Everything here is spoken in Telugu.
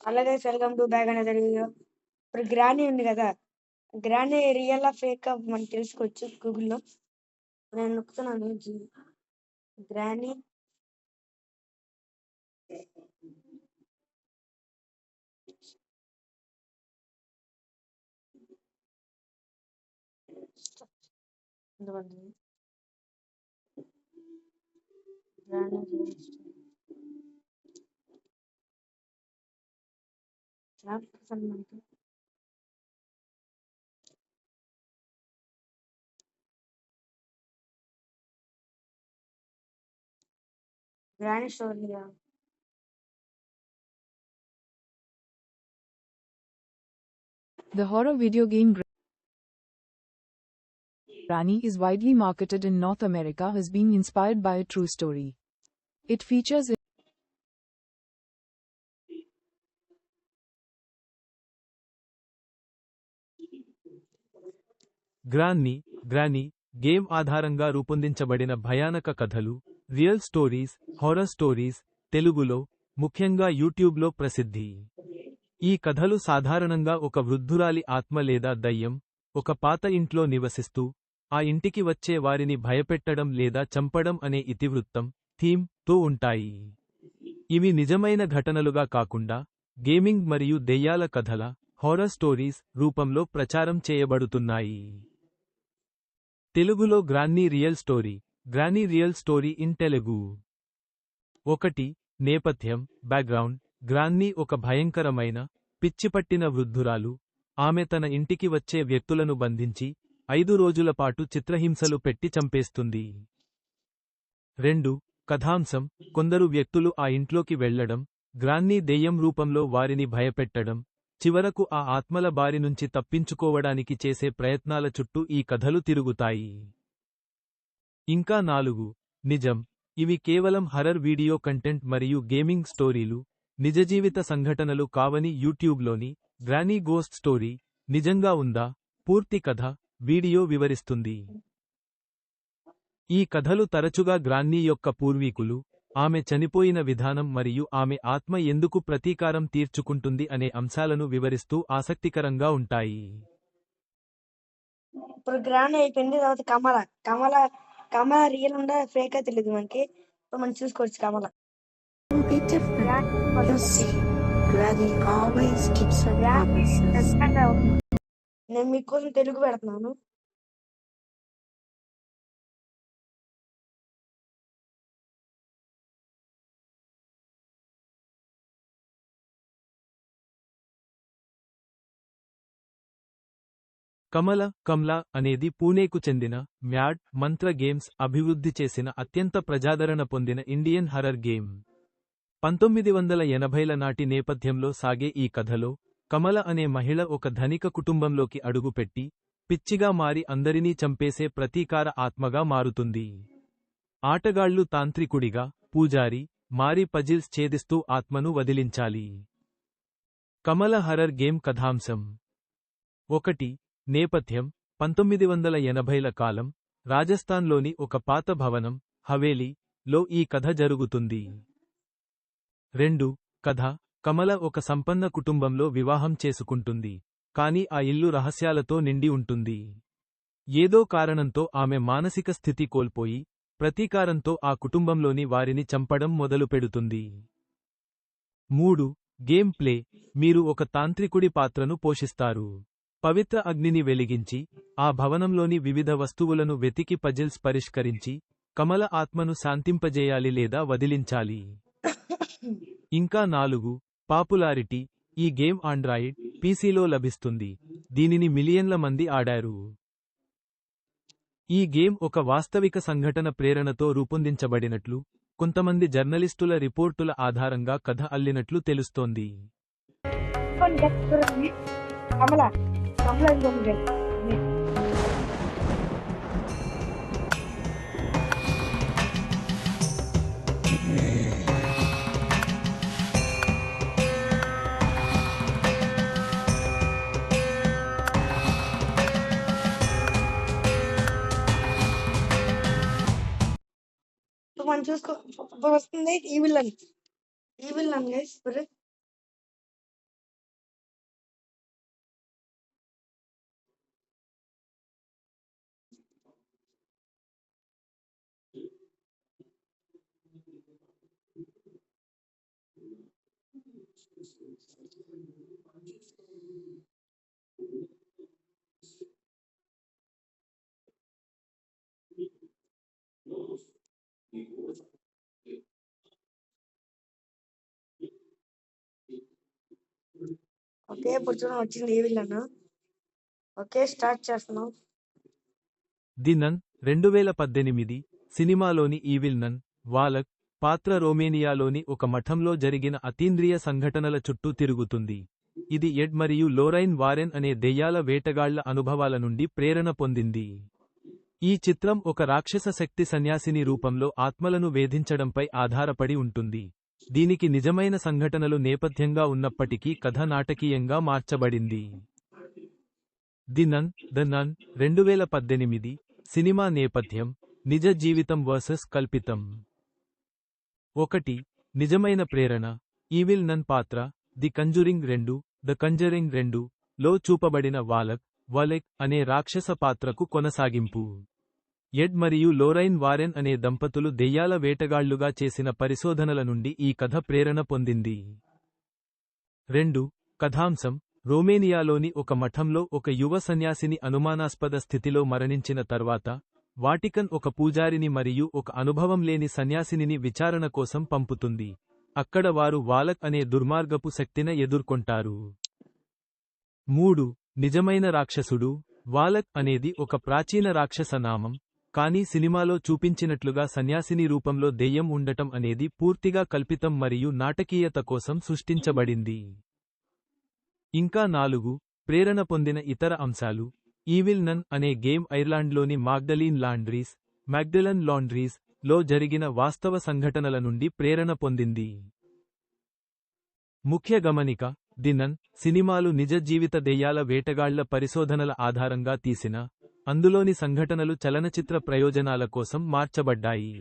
అలాగే వెల్కమ్ టు బ్యాక్ అనేది వీడియో. ఇప్పుడు గ్రానీ ఉంది కదా, గ్రానీ రియల్ ఫేక్ మనం తెలుసుకోవచ్చు గూగుల్లో. నేను నొక్కుతున్నాను granny granny story. The horror video game Granny is widely marketed in North America has been inspired by a true story. It features granny game ఆధారంగా రూపొందించబడిన భయానక కథలు, రియల్ స్టోరీస్, హారర్ స్టోరీస్, తెలుగులో, ముఖ్యంగా యూట్యూబ్లో ప్రసిద్ధి. ఈ కథలు సాధారణంగా ఒక వృద్ధురాలి ఆత్మ లేదా దయ్యం, ఒక పాత ఇంట్లో నివసిస్తూ, ఆ ఇంటికి వచ్చే వారిని భయపెట్టడం లేదా చంపడం అనే ఇతివృత్తం, థీమ్ తో ఉంటాయి. ఇవి నిజమైన ఘటనలుగా కాకుండా, గేమింగ్ మరియు దెయ్యాల కథల, హారర్ స్టోరీస్ రూపంలో ప్రచారం చేయబడుతున్నాయి. తెలుగులో గ్రాన్నీ రియల్ స్టోరీ ఇన్ తెలుగు. 1. నేపథ్యం బ్యాక్గ్రౌండ్. గ్రాన్నీ ఒక భయంకరమైన, పిచ్చిపట్టిన వృద్ధురాలు. ఆమె తన ఇంటికి వచ్చే వ్యక్తులను బంధించి 5 రోజుల పాటు చిత్రహింసలు పెట్టి చంపేస్తుంది. 2. కథాంశం. కొందరు వ్యక్తులు ఆ ఇంట్లోకి వెళ్లడం, గ్రాన్నీ దెయ్యం రూపంలో వారిని భయపెట్టడం, చివరకు ఆ ఆత్మల బారి నుంచి తప్పించుకోవడానికి చేసే ప్రయత్నాల చుట్టూ ఈ కథలు తిరుగుతాయి. ఇంకా 4. నిజం. ఇవి కేవలం హర్రర్ వీడియో కంటెంట్ మరియు గేమింగ్ స్టోరీలు, నిజజీవిత సంఘటనలు కావని యూట్యూబ్లోని గ్రానీ గోస్ట్ స్టోరీ నిజంగా ఉందా పూర్తి కథ వీడియో వివరిస్తుంది. ఈ కథలు తరచుగా గ్రాన్నీ యొక్క పూర్వీకులు, ఆమె చనిపోయిన విధానం మరియు ఆమె ఆత్మ ఎందుకు ప్రతీకారం తీర్చుకుంటుంది అనే అంశాలను వివరిస్తూ ఆసక్తికరంగా ఉంటాయి. ఇప్పుడు గ్రానీ అయిపోయింది. తర్వాత కమల రియల్ ఉందా ఫేక్ తెలియదు మనకి. ఇప్పుడు మనం చూసుకోవచ్చు కమల. నేను మీకోసం తెలుగు పెడుతున్నాను. కమల అనేది పూణేకు చెందిన మ్యాడ్ మంత్ర గేమ్స్ అభివృద్ధి చేసిన అత్యంత ప్రజాదరణ పొందిన ఇండియన్ హర్రర్ గేమ్. 1980ల నాటి నేపథ్యంలో సాగే ఈ కథలో, కమల అనే మహిళ ఒక ధనిక కుటుంబంలోకి అడుగుపెట్టి, పిచ్చిగా మారి అందరినీ చంపేసే ప్రతీకార ఆత్మగా మారుతుంది. ఆటగాళ్లు తాంత్రికుడిగా, పూజారి మారి పజిల్స్ ఛేదిస్తూ ఆత్మను వదిలించాలి. కమల హర్రర్ గేమ్ కథాంశం. 1. నేపథ్యం 1980ల కాలం, రాజస్థాన్లోని ఒక పాత భవనం, హవేలీ లో ఈ కథ జరుగుతుంది. 2. కథ. కమల ఒక సంపన్న కుటుంబంలో వివాహం చేసుకుంటుంది, కాని ఆ ఇల్లు రహస్యాలతో నిండి ఉంటుంది. ఏదో కారణంతో ఆమె మానసిక స్థితి కోల్పోయి, ప్రతీకారంతో ఆ కుటుంబంలోని వారిని చంపడం మొదలుపెడుతుంది. 3. Game play. మీరు ఒక తాంత్రికుడి పాత్రను పోషిస్తారు. పవిత్ర అగ్నిని వెలిగించి, ఆ భవనంలోని వివిధ వస్తువులను వెతికి పజిల్స్ పరిష్కరించి, కమల ఆత్మను శాంతింపజేయాలి లేదా వదిలించాలి. ఇంకా 4. పాపులారిటీ. ఈ గేమ్ ఆండ్రాయిడ్, పీసీలో లభిస్తుంది. దీనిని మిలియన్ల మంది ఆడారు. ఈ గేమ్ ఒక వాస్తవిక సంఘటన ప్రేరణతో రూపొందించబడినట్లు, కొంతమంది జర్నలిస్టుల రిపోర్టుల ఆధారంగా కథ అల్లినట్లు తెలుస్తోంది. మనం చూసుకో వస్తుంది ఈవిల్ అని గైస్. ఓకే, ఇప్పుడు చూడండి వచ్చింది ఏ విలన్. ఓకే, స్టార్ట్ చేస్తున్నాం. ది నన్ 2018 సినిమాలోని ఈవిల్ నన్ వాలక్ పాత్ర రోమేనియాలోని ఒక మఠంలో జరిగిన అతీంద్రియ సంఘటనల చుట్టూ తిరుగుతుంది. ఇది ఎడ్ మరియు లోరైన్ వారెన్ అనే దెయ్యాల వేటగాళ్ల అనుభవాల నుండి ప్రేరణ పొందింది. ఈ చిత్రం ఒక రాక్షస శక్తి సన్యాసిని రూపంలో ఆత్మలను వేధించడంపై ఆధారపడి ఉంటుంది. దీనికి నిజమైన సంఘటనలు నేపథ్యంగా ఉన్నప్పటికీ కథ నాటకీయంగా మార్చబడింది. ది నన్ 2018 సినిమా నేపథ్యం నిజ జీవితం వర్సెస్ కల్పితం. 1. నిజమైన ప్రేరణ ఈవిల్ నన్ పాత్ర ది కంజురింగ్ 2 ద కంజరింగ్ 2 లో చూపబడిన వాలక్ అనే రాక్షస పాత్రకు కొనసాగింపు. ఎడ్ మరియు లోరైన్ వారెన్ అనే దంపతులు దెయ్యాల వేటగాళ్లుగా చేసిన పరిశోధనల నుండి ఈ కథ ప్రేరణ పొందింది. 2. కథాంశం రోమేనియాలోని ఒక మఠంలో ఒక యువ సన్యాసిని అనుమానాస్పద స్థితిలో మరణించిన తర్వాత వాటికన్ ఒక పూజారిని మరియు ఒక అనుభవం లేని సన్యాసినిని విచారణ కోసం పంపుతుంది. అక్కడ వారు వాలక్ అనే దుర్మార్గపు శక్తిని ఎదుర్కొంటారు. 3. నిజమైన రాక్షసుడు వాలక్ అనేది ఒక ప్రాచీన రాక్షస నామం, కానీ సినిమాలో చూపించినట్లుగా సన్యాసిని రూపంలో దెయ్యం ఉండటం అనేది పూర్తిగా కల్పితం మరియు నాటకీయత కోసం సృష్టించబడింది. ఇంకా 4. ప్రేరణ పొందిన ఇతర అంశాలు ఈవిల్ నన్ అనే గేమ్ ఐర్లాండ్లోని మ్యాగ్డెలన్ లాండ్రీస్ లో జరిగిన వాస్తవ సంఘటనల నుండి ప్రేరణ పొందింది. ముఖ్య గమనిక ది నన్ సినిమాలు నిజ జీవిత దెయ్యాల వేటగాళ్ల పరిశోధనల ఆధారంగా తీసిన, అందులోని సంఘటనలు చలనచిత్ర ప్రయోజనాల కోసం మార్చబడ్డాయి.